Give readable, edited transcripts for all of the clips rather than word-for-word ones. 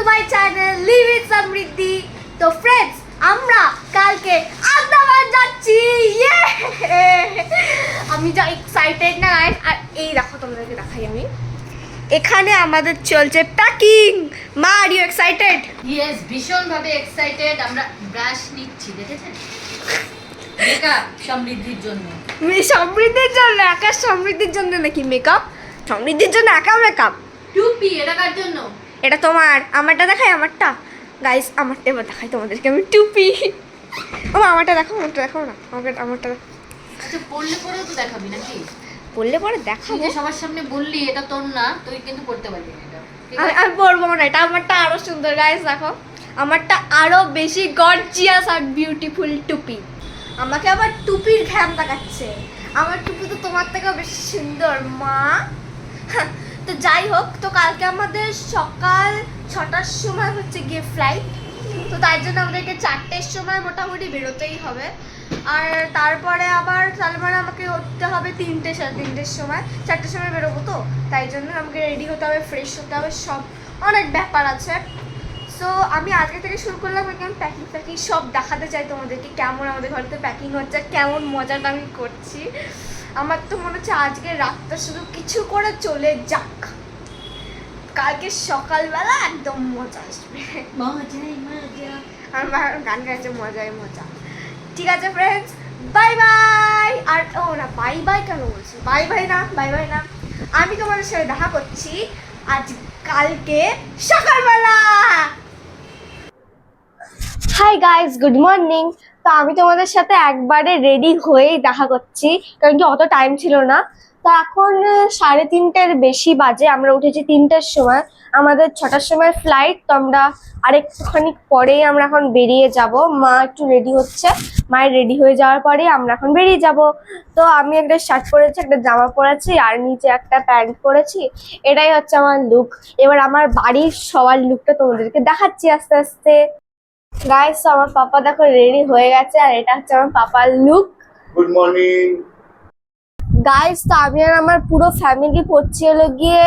Two my channel live with Samriddhi. তো friends, আমরা কালকে আন্দামান যাচ্ছি। আমি যা এক্সাইটেড না গাইস। আর এই দেখো, তোমাদেরকে দেখাই আমি, এখানে আমাদের চলছে প্যাকিং। মা, আর ইউ এক্সাইটেড? ইয়েস, ভীষণ ভাবে এক্সাইটেড। আমরা ব্রাশ নিচ্ছি, দেখেছেন? মেকআপ সমৃদ্ধির জন্য। সমৃদ্ধির জন্য? একা সমৃদ্ধির জন্য নাকি মেকআপ? সমৃদ্ধির জন্য একা মেকআপ? টুপি এটা কার জন্য? এটা তোমার। আমারটা দেখাই, আমারটা গাইস, আমারটা এবার দেখাই তোমাদেরকে আমি, টুপি। ও আমারটা দেখো, আমারটা দেখো না, আমারটা দেখো। আচ্ছা, পড়লে পরেও তো দেখাবি নাকি? বললে পরে দেখাবো। তুই যে সবার সামনে বললি এটা তোর না, তুই কিন্তু পড়তে পারবি না এটা। আমি বলবো না, এটা আমারটা আরো সুন্দর গাইস। দেখো, আমারটা আরো বেশি গর্জিয়াস আর বিউটিফুল টুপি। আমাকে আবার টুপির ঘ্যাম দেখাচ্ছে। আমার টুপি তো তোমার থেকেও বেশি সুন্দর মা। তো যাই হোক, তো কালকে আমাদের সকাল 6টার সময় হচ্ছে গিয়ে ফ্লাইট। তো তার জন্য আমাদেরকে 4টের সময় মোটামুটি বেরোতেই হবে। আর তারপরে আবার তাহলে মানে আমাকে উঠতে হবে 3টে, 3:30 সময়। 4টের সময় বেরোবো, তো তাই জন্য আমাকে রেডি হতে হবে, ফ্রেশ হতে হবে, সব অনেক ব্যাপার আছে। সো আমি আজকে থেকে শুরু করলাম একদম প্যাকিং সব দেখাতে চাই তোমাদেরকে, কেমন আমাদের ঘরেতে প্যাকিং হচ্ছে, কেমন মজাটা আমি করছি। আমার তো মনে হচ্ছে আজকে রাতটা শুধু কিছু করে চলে যাক, কালকে সকালবেলা একদম মজা আসবে। মজাই মজা। আমার গান গাইছে মজাই মজা। ঠিক আছে ফ্রেন্ডস, বাই বাই। আর ও না, বাই বাই কেন বলছি? বাই বাই না, আমি তোমাদের সাথে দেখা করছি আজ কালকে সকালবেলা। Hi guys, good morning. তো আমি তোমাদের সাথে একবারে রেডি হয়েই দেখা করছি, কারণ কি অত টাইম ছিল না। তো এখন 3:30-এর বেশি বাজে। আমরা উঠেছি 3টার সময়, আমাদের 6টার সময় ফ্লাইট। তো আমরা আরেকটুখানি পরেই আমরা এখন বেরিয়ে যাব। মা একটু রেডি হচ্ছে, মায়ের রেডি হয়ে যাওয়ার পরে আমরা এখন বেরিয়ে যাব। তো আমি একটা শার্ট পরেছি, একটা জামা পরেছি, আর নিচে একটা প্যান্ট পরেছি। এটাই হচ্ছে আমার লুক। এবার আমার বাড়ির সবার লুকটা তোমাদেরকে দেখাচ্ছি আস্তে আস্তে। গাইস, আমার পাপা দেখো রেডি হয়ে গেছে, আর এটা হচ্ছে আমার পাপার লুক। গুড মর্নিং গাইস, তো আমি আর আমার পুরো ফ্যামিলি পড়ছি হলো গিয়ে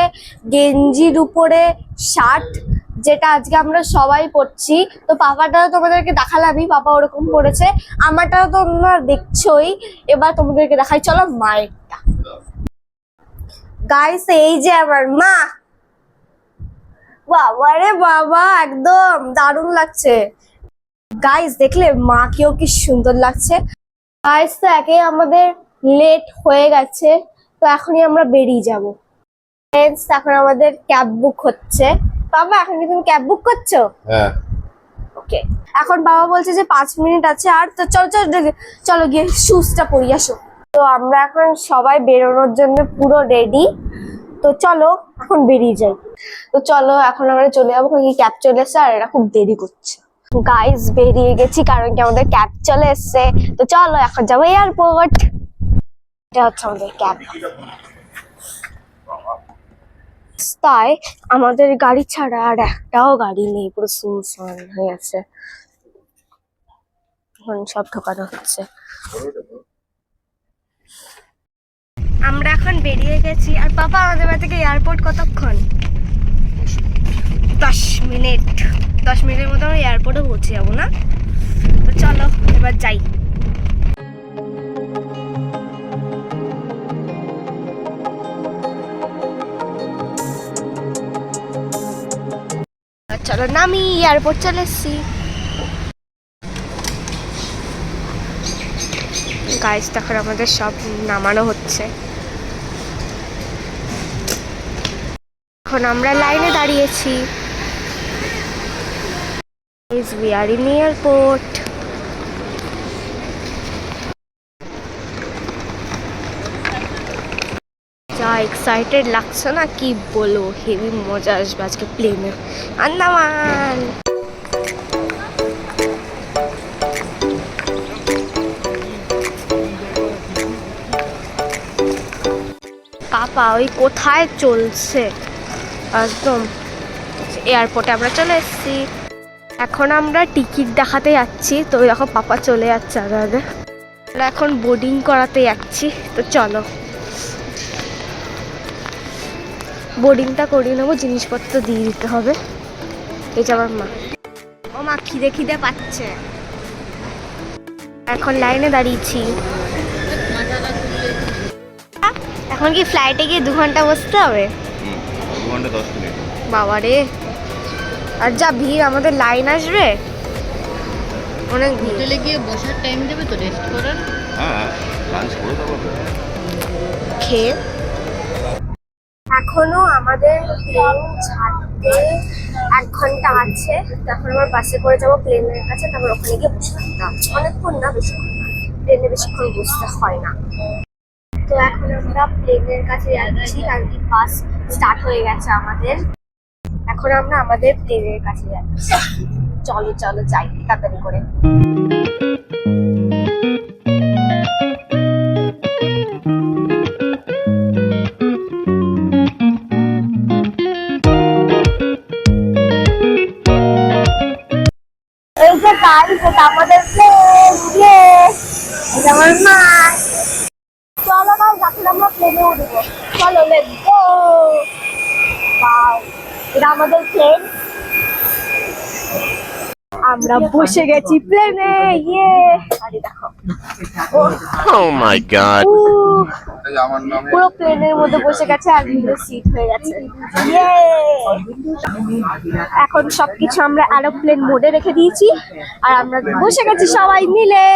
গেঞ্জির উপরে শার্ট, যেটা আজকে আমরা সবাই পড়ছি। তো পাপাটাও তোমাদেরকে দেখালামই, পাপা ওরকম পড়েছে। আমারটাও তোমরা দেখছোই। এবার তোমাদেরকে দেখাই, চলো মায়েরটা। গাইস, এই যে আমার মা। বাবা রে বাবা, একদম দারুণ লাগছে। গাইস, দেখলে মাকেও কি সুন্দর লাগছে। গাইস, তো একে আমাদের লেট হয়ে গেছে, তো এখনই আমরা বেরিয়ে যাব। ফ্রেন্ডস, এখন আমাদের ক্যাব বুক হচ্ছে। বাবা, এখন কি তুমি ক্যাব বুক করছো? হ্যাঁ। ওকে, এখন বাবা বলছে যে 5 মিনিট আছে। আর তো চলো গিয়ে শুজটা পরি, আসো। তো আমরা এখন সবাই বেরোনোর জন্য পুরো রেডি। তো চলো এখন বেরিয়ে যাই। তো চলো এখন আমরা চলে যাবো, কারণ কি ক্যাব চলে এসছে আর এরা খুব দেরি করছে। গাইস, বেরিয়ে গেছি, কারণ কি আমাদের ক্যাব চলে এসছে। তো চলো এখন যাবো এয়ারপোর্ট। এটা হচ্ছে আমাদের ক্যাব। তাই আমাদের গাড়ি ছাড়া আর একটাও গাড়ি নেই, পুরো সুনসান হয়ে আছে। এখন সব ঢোকানো হচ্ছে। আমরা এখন বেরিয়ে গেছি। আর পাপা, আমাদের বাড়ি থেকে এয়ারপোর্ট কতক্ষণ? 10 মিনিট। 10 মিনিটের মতো আমরা এয়ারপোর্টে পৌঁছে যাবো না? তো চলো এবার যাই। চলো নামি, এয়ারপোর্ট চলে এসছি। গাইস, তখন আমাদের সব নামানো হচ্ছে। এখন আমরা লাইনে দাঁড়িয়েছি। We are in airport. যা এক্সাইটেড লাগছে না, কি বলো, হেভি মজা আসবে আজকে প্লেনে। আন্দামান। পাপা ওই কোথায় চলছে একদম। এয়ারপোর্টে আমরা চলে এসেছি। এখন আমরা টিকিট দেখাতে যাচ্ছি। তো দেখো, পাপা চলে যাচ্ছে আগে আগে। আমরা এখন বোর্ডিং করাতে যাচ্ছি। তো চলো বোর্ডিংটা করিয়ে নেবো, জিনিসপত্র দিয়ে দিতে হবে। এই যে আমার মা। ও মা, খিদে খিদে পাচ্ছে। এখন লাইনে দাঁড়িয়েছি। এখন কি ফ্লাইটে গিয়ে 2 ঘন্টা বসতে হবে? 2 ঘন্টা 10 মিনিট। বাবা রে, আর যা ভিড়, আমাদের লাইন আসবে অনেক ভিড়। হোটেলে গিয়ে বসার টাইম দেবে তো, রেস্ট করার। হ্যাঁ, লাঞ্চ করে দেবো। খেয়ে এখনো আমাদের প্লেন ছাড়তে 1 ঘন্টা আছে। তখন আমার বাসে করে যাবো প্লেনের কাছে, তারপর ওখানে গিয়ে বসে থাকতাম। অনেকক্ষণ না, বেশিক্ষণ না, প্লেনে বেশিক্ষণ বসতে হয় না। তো এখন আমরা প্লেনের কাছে যাচ্ছি, কারণ কি বাস স্টার্ট হয়ে গেছে আমাদের। এখন আমরা আমাদের প্লেনের কাছে যাচ্ছি। চলো চলো যাই তাড়াতাড়ি করে। এই যে গাড়ি, যেটা আমাদের প্লেন, এটা আমার মা। চলো গাইস, এখন আমরা প্লেনে উঠবো। চলো, লেটস গো। ওয়াও, এটা আমাদের প্লেন। আমরা বসে গেছি প্লেনে। ইয়ে, আরে দেখো, Oh my god. পুরো প্লেনের মধ্যে বসে গেছে আর উইন্ডো সিট হয়ে গেছে। ইয়ে, এখন সবকিছু আমরা এরোপ্লেন মোডে রেখে দিয়েছি আর আমরা বসে গেছি সবাই মিলে।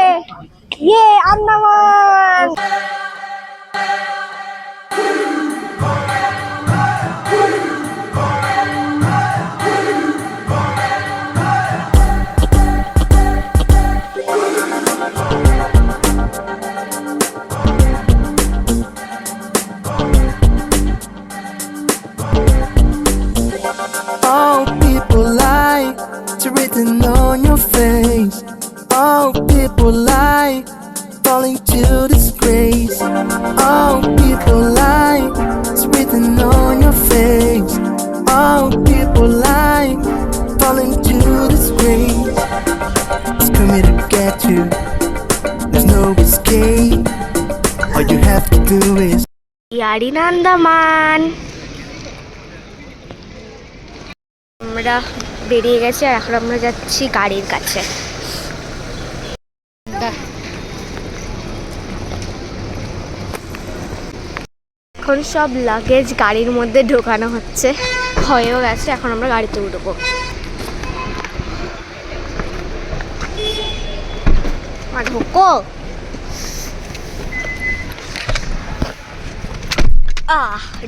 ইয়ে, Andaman. All people lie, it's written on your face. All people lie, falling to disgrace. All people lie, it's written on your face. All people lie, falling to disgrace. It's coming to get you. There's no escape. All you have to do is ইয়ারি Andaman. আমরা বেরিয়ে গেছি আর এখন আমরা যাচ্ছি গাড়ির কাছে। এখন সব লাগেজ গাড়ির মধ্যে ঢোকানো হচ্ছে, হয়েও গেছে। এখন আমরা গাড়িতে উঠবো। ঢোকো।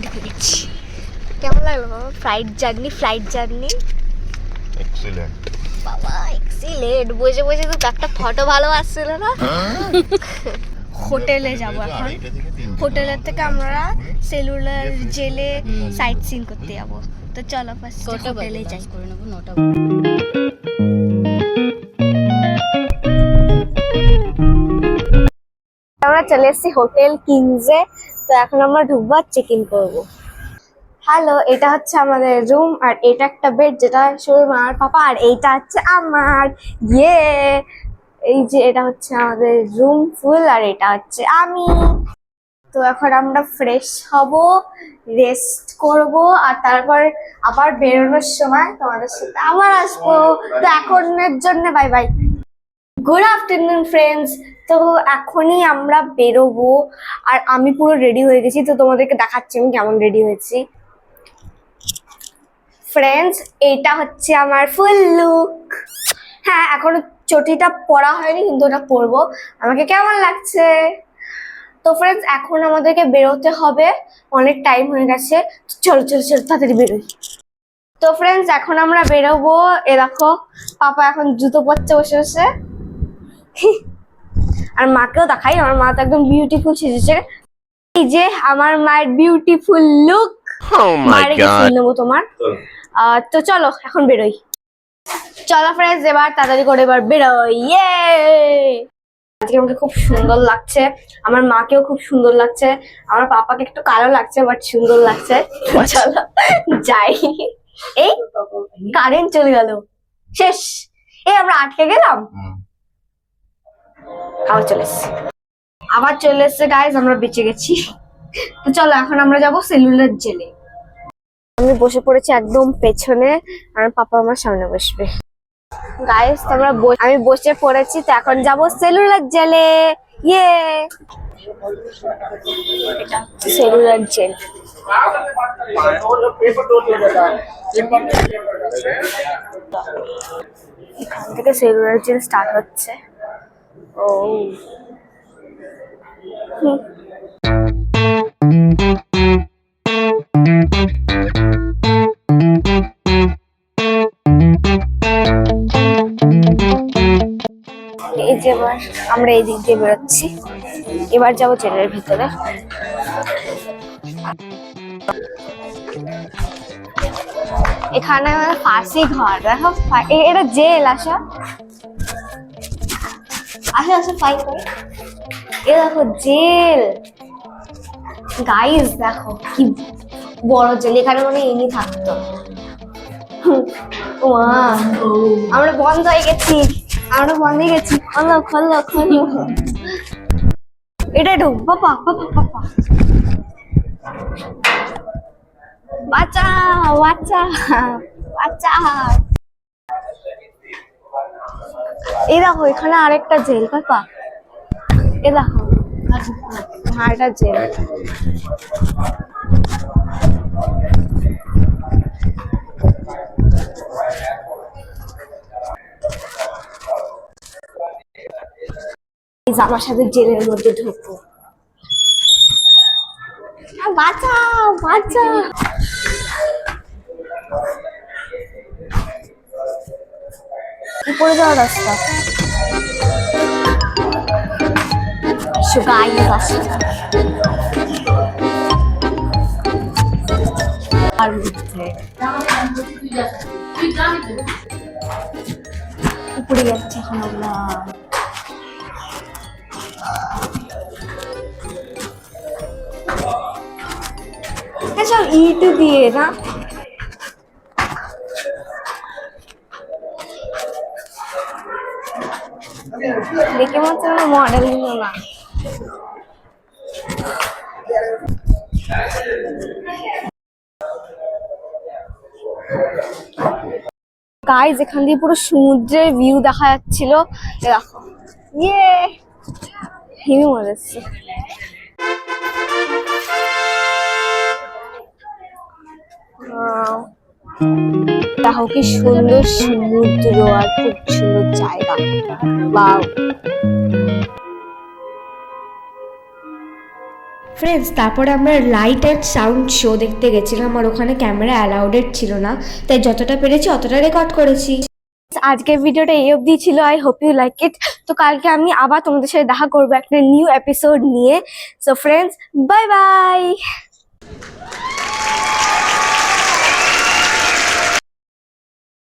ঢুকে গেছি। কেমন লাগলো বাবা ফ্লাইট জার্নি? Excellent. বাবা এক্সিলেন্ট। বসে বসে তো একটা ফটো ভালো আসছিল না। হোটেলে যাব এখন। হোটেলের থেকে আমরা সেলুলার জেলে সাইট সিন করতে যাব। তো চলো ফার্স্ট হোটেলে যাই। করে নেবো 9টা। আমরা চলে এসেছি হোটেল কিংসে। তো এখন আমরা ঢুকবো আর চেক ইন করবো। হ্যালো, এটা হচ্ছে আমাদের রুম আর এটা একটা বেড, যেটা শুধু আমার পাপা, আর এইটা হচ্ছে আমার। ইয়ে, এই যে এটা হচ্ছে আমাদের রুম ফুল আর এটা হচ্ছে আমি। তো এখন আমরা ফ্রেশ হব, রেস্ট করব, আর তারপর আবার বেরোনোর সময় তোমাদের সাথে আবার আসবো। তো এখনের জন্য bye bye. Good afternoon friends. তো এখনই আমরা বেরোবো আর আমি পুরো রেডি হয়ে গেছি। তো তোমাদেরকে দেখাচ্ছি আমি কেমন রেডি হয়েছি। ফ্রেন্ডস, এটা হচ্ছে আমার ফুল লুক। হ্যাঁ, এখনো চটিটা পরা হয়নি, কিন্তু ওটা পরবো। আমাকে কেমন লাগছে? তো ফ্রেন্ডস, এখন আমাদেরকে বেরোতে হবে, অনেক টাইম হয়ে গেছে। চলো চলো চলো তাড়াতাড়ি বেরোই। তো ফ্রেন্ডস, এখন আমরা বেরোবো। এ দেখো, পাপা এখন জুতো পরছে বসে বসে। আর মাকেও দেখাই, আমার মা তো একদম বিউটিফুল সেজেছে। এই যে আমার মায়ের বিউটিফুল লুক। মায়ের কি ফুল নেবো তোমার। তো চলো এখন বেরোই। চলো ফ্রেন্ডস, এবার তাড়াতাড়ি করে এবার বেরোই। ইয়ে, আজকে আমাকে খুব সুন্দর লাগছে, আমার মাকেও খুব সুন্দর লাগছে, আমার পাপাকে একটু কালো লাগছে বাট সুন্দর লাগছে। চলো যাই। এই কারেন্ট চলে গেল, শেষ। এই আমরা আটকে গেলাম। আবার চলে এসছে গাইজ, আমরা বেঁচে গেছি। তো চলো এখন আমরা যাবো সেলুলার জেলে। আমি আমি বসে পড়েছি একদম পেছনে, আর পাপা আমার সামনে বসবে। গাইস আমি বসে পড়েছি, তো এখন যাব সেলুলার জেলে। ইয়ে সেলুলার জেল। এখান থেকে সেলুলার জেল স্টার্ট হচ্ছে। ও এই যে এবার আমরা এই দিক দিয়ে বেরোচ্ছি, এবার যাবো জেলের ভিতরে। এখানে ফার্সি ঘর দেখো, এটা জেল। আসো আসো আসো, ফাই করে এ দেখো জেল। গাইস দেখো কি বড় জেল, এখানে মনে ইনি থাকতো। আমরা বন্ধ হয়ে গেছি, খোলো খোলো খোলো, এটা ঢুক। বাবা বাবা বাবা, বাঁচাও বাঁচাও বাঁচাও। এই দেখো এখানে আরেকটা জেল পাপা, এ দেখো। হ্যাঁ এটা জেল। আমার সাথে জেলের মধ্যে ঢুকবো। বাঁচাও বাঁচাও। উপরে যাওয়ার রাস্তা। উপরে যাচ্ছে এখন আমরা। সব ইট দিয়ে না, দেখে মতো মডেল গুলো না। গাইস এখান দিয়ে পুরো সমুদ্রের ভিউ দেখা যাচ্ছিল। দেখো ইয়ে হেভি মজা হচ্ছে। দেখো কি সুন্দর সমুদ্র আর খুব সুন্দর জায়গা। বাও ফ্রেন্ডস, তারপরে আমরা লাইট অ্যান্ড সাউন্ড শো দেখতে গেছিলাম, আর ওখানে ক্যামেরা অ্যালাউডেড ছিল না, তাই যতটা পেরেছি অতটা রেকর্ড করেছি। আজকের ভিডিওটা এই অবধি ছিল। I hope you like it. তো কালকে আমি আবার তোমাদের সাথে দেখা করবো একটা নিউ এপিসোড নিয়ে। So friends, bye by.